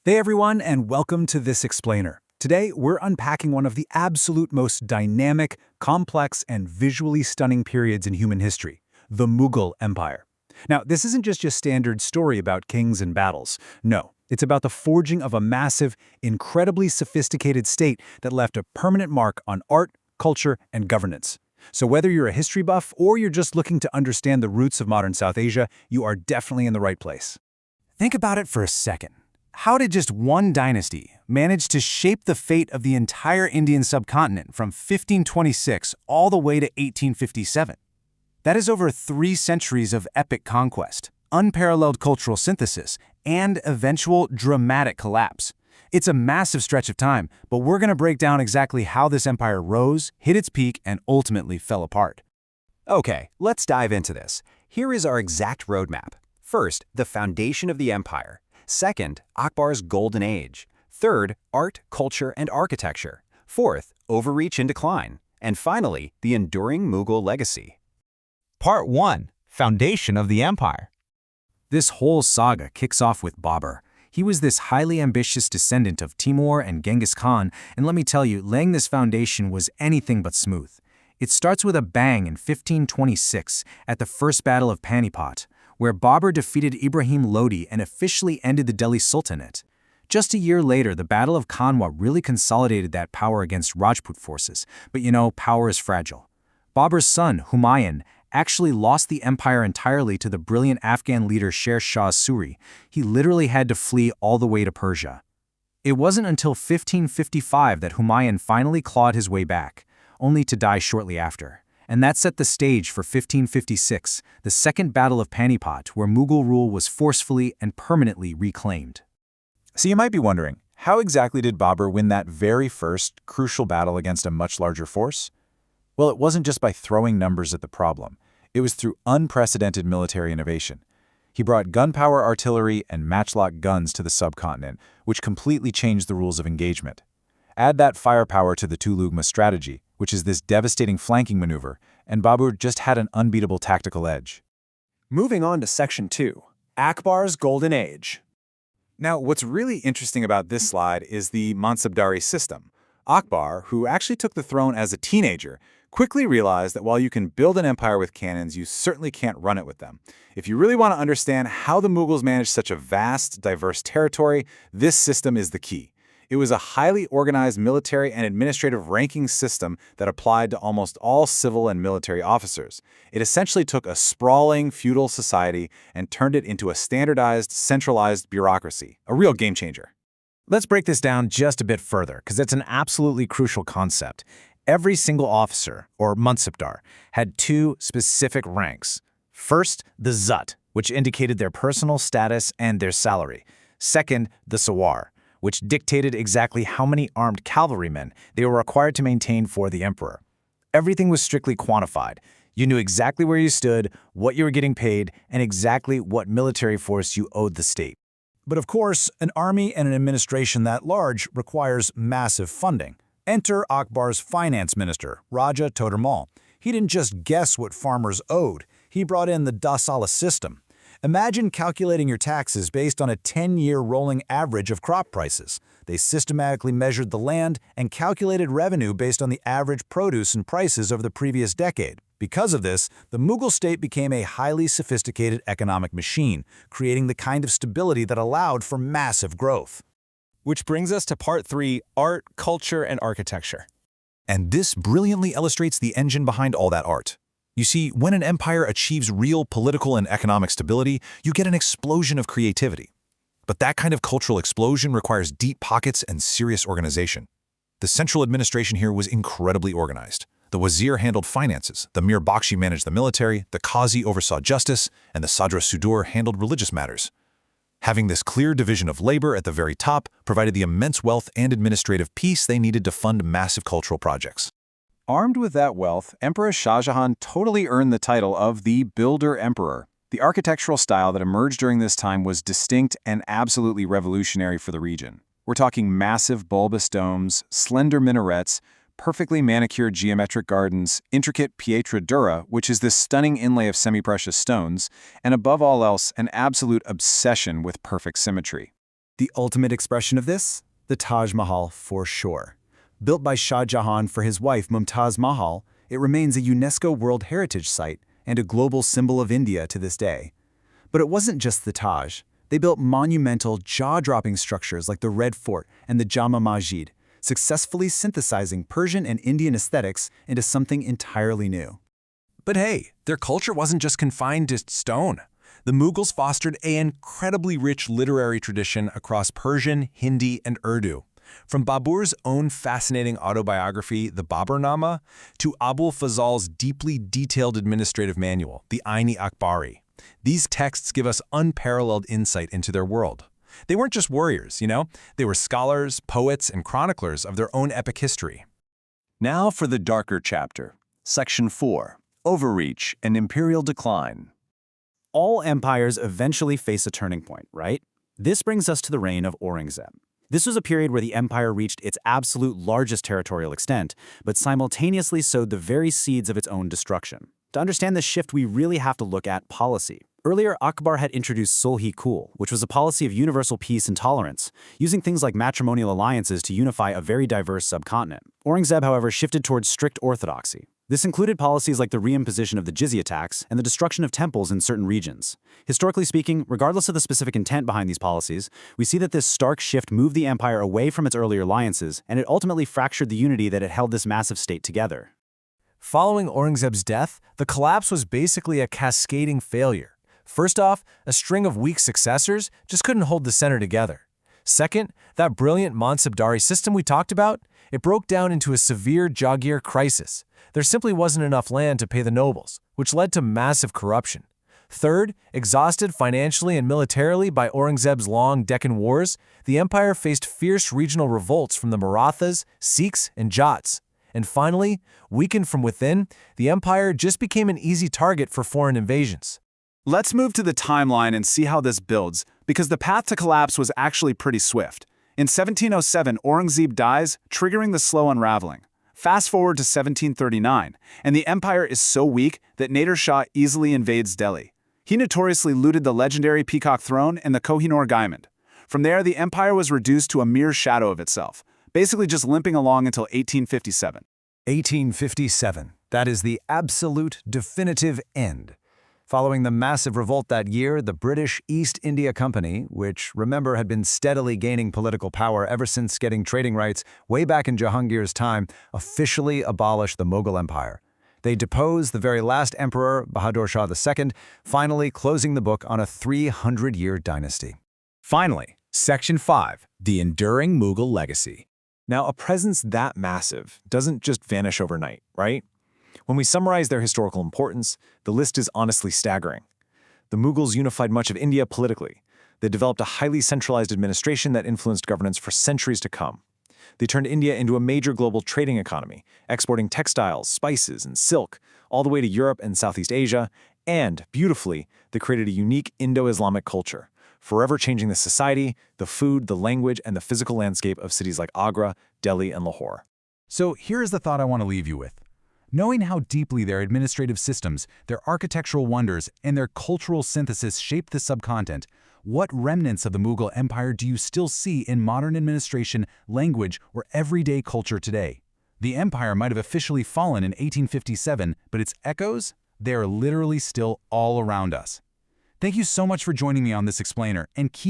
Hey everyone, and welcome to This Explainer. Today, we're unpacking one of the absolute most dynamic, complex, and visually stunning periods in human history, the Mughal Empire. Now, this isn't just your standard story about kings and battles. No, it's about the forging of a massive, incredibly sophisticated state that left a permanent mark on art, culture, and governance. So whether you're a history buff or you're just looking to understand the roots of modern South Asia, you are definitely in the right place. Think about it for a second. How did just one dynasty manage to shape the fate of the entire Indian subcontinent from 1526 all the way to 1857? That is over 3 centuries of epic conquest, unparalleled cultural synthesis, and eventual dramatic collapse. It's a massive stretch of time, but we're going to break down exactly how this empire rose, hit its peak, and ultimately fell apart. Okay, let's dive into this. Here is our exact roadmap. First, the foundation of the empire. Second, Akbar's golden age. Third, art, culture, and architecture. Fourth, overreach and decline. And finally, the enduring Mughal legacy. Part 1. Foundation of the Empire. This whole saga kicks off with Babur. He was this highly ambitious descendant of Timur and Genghis Khan, and let me tell you, laying this foundation was anything but smooth. It starts with a bang in 1526 at the First Battle of Panipat, where Babur defeated Ibrahim Lodi and officially ended the Delhi Sultanate. Just a year later, the Battle of Kanwa really consolidated that power against Rajput forces, but power is fragile. Babur's son, Humayun, actually lost the empire entirely to the brilliant Afghan leader Sher Shah Suri. He literally had to flee all the way to Persia. It wasn't until 1555 that Humayun finally clawed his way back, only to die shortly after. And that set the stage for 1556, the Second Battle of Panipat, where Mughal rule was forcefully and permanently reclaimed. So you might be wondering, how exactly did Babur win that very first, crucial battle against a much larger force? Well, it wasn't just by throwing numbers at the problem. It was through unprecedented military innovation. He brought gun-power artillery and matchlock guns to the subcontinent, which completely changed the rules of engagement. Add that firepower to the Tulugma strategy, which is this devastating flanking maneuver, and Babur just had an unbeatable tactical edge. Moving on to Section 2, Akbar's Golden Age. Now, what's really interesting about this slide is the Mansabdari system. Akbar, who actually took the throne as a teenager, quickly realized that while you can build an empire with cannons, you certainly can't run it with them. If you really want to understand how the Mughals managed such a vast, diverse territory, this system is the key. It was a highly organized military and administrative ranking system that applied to almost all civil and military officers. It essentially took a sprawling feudal society and turned it into a standardized, centralized bureaucracy, a real game changer. Let's break this down just a bit further, because it's an absolutely crucial concept. Every single officer, or Mansabdar, had 2 specific ranks. First, the Zut, which indicated their personal status and their salary. Second, the Sawar, which dictated exactly how many armed cavalrymen they were required to maintain for the emperor. Everything was strictly quantified. You knew exactly where you stood, what you were getting paid, and exactly what military force you owed the state. But of course, an army and an administration that large requires massive funding. Enter Akbar's finance minister, Raja Todermal. He didn't just guess what farmers owed, he brought in the Dasala system. Imagine calculating your taxes based on a 10-year rolling average of crop prices. They systematically measured the land and calculated revenue based on the average produce and prices over the previous decade. Because of this, the Mughal state became a highly sophisticated economic machine, creating the kind of stability that allowed for massive growth. Which brings us to Part 3, Art, Culture, and Architecture. And this brilliantly illustrates the engine behind all that art. You see, when an empire achieves real political and economic stability, you get an explosion of creativity. But that kind of cultural explosion requires deep pockets and serious organization. The central administration here was incredibly organized. The wazir handled finances, the Mir Bakshi managed the military, the qazi oversaw justice, and the Sadra Sudur handled religious matters. Having this clear division of labor at the very top provided the immense wealth and administrative peace they needed to fund massive cultural projects. Armed with that wealth, Emperor Shah Jahan totally earned the title of the Builder Emperor. The architectural style that emerged during this time was distinct and absolutely revolutionary for the region. We're talking massive bulbous domes, slender minarets, perfectly manicured geometric gardens, intricate pietra dura, which is this stunning inlay of semi-precious stones, and above all else, an absolute obsession with perfect symmetry. The ultimate expression of this? The Taj Mahal, for sure. Built by Shah Jahan for his wife Mumtaz Mahal, it remains a UNESCO World Heritage Site and a global symbol of India to this day. But it wasn't just the Taj. They built monumental, jaw-dropping structures like the Red Fort and the Jama Masjid, successfully synthesizing Persian and Indian aesthetics into something entirely new. But hey, their culture wasn't just confined to stone. The Mughals fostered an incredibly rich literary tradition across Persian, Hindi, and Urdu. From Babur's own fascinating autobiography, the Baburnama, to Abul Fazl's deeply detailed administrative manual, the Ain-i-Akbari. These texts give us unparalleled insight into their world. They weren't just warriors, They were scholars, poets, and chroniclers of their own epic history. Now for the darker chapter. Section 4. Overreach and Imperial Decline. All empires eventually face a turning point, right? This brings us to the reign of Aurangzeb. This was a period where the empire reached its absolute largest territorial extent, but simultaneously sowed the very seeds of its own destruction. To understand this shift, we really have to look at policy. Earlier, Akbar had introduced Sulh-i-Kul, which was a policy of universal peace and tolerance, using things like matrimonial alliances to unify a very diverse subcontinent. Aurangzeb, however, shifted towards strict orthodoxy. This included policies like the reimposition of the jizya tax and the destruction of temples in certain regions. Historically speaking, regardless of the specific intent behind these policies, we see that this stark shift moved the empire away from its earlier alliances, and it ultimately fractured the unity that had held this massive state together. Following Aurangzeb's death, the collapse was basically a cascading failure. First off, a string of weak successors just couldn't hold the center together. Second, that brilliant Mansabdari system we talked about, it broke down into a severe Jaghir crisis. There simply wasn't enough land to pay the nobles, which led to massive corruption. Third, exhausted financially and militarily by Aurangzeb's long Deccan Wars, the empire faced fierce regional revolts from the Marathas, Sikhs, and Jats. And finally, weakened from within, the empire just became an easy target for foreign invasions. Let's move to the timeline and see how this builds, because the path to collapse was actually pretty swift. In 1707, Aurangzeb dies, triggering the slow unraveling. Fast forward to 1739, and the empire is so weak that Nader Shah easily invades Delhi. He notoriously looted the legendary Peacock Throne and the Kohinoor Diamond. From there, the empire was reduced to a mere shadow of itself, basically just limping along until 1857. 1857. That is the absolute definitive end. Following the massive revolt that year, the British East India Company, which, remember, had been steadily gaining political power ever since getting trading rights way back in Jahangir's time, officially abolished the Mughal Empire. They deposed the very last emperor, Bahadur Shah II, finally closing the book on a 300-year dynasty. Finally, Section 5, the enduring Mughal legacy. Now, a presence that massive doesn't just vanish overnight, right? When we summarize their historical importance, the list is honestly staggering. The Mughals unified much of India politically. They developed a highly centralized administration that influenced governance for centuries to come. They turned India into a major global trading economy, exporting textiles, spices, and silk, all the way to Europe and Southeast Asia, and, beautifully, they created a unique Indo-Islamic culture, forever changing the society, the food, the language, and the physical landscape of cities like Agra, Delhi, and Lahore. So here's the thought I want to leave you with. Knowing how deeply their administrative systems, their architectural wonders, and their cultural synthesis shaped the subcontinent, what remnants of the Mughal Empire do you still see in modern administration, language, or everyday culture today? The empire might have officially fallen in 1857, but its echoes, they are literally still all around us. Thank you so much for joining me on this explainer, and keep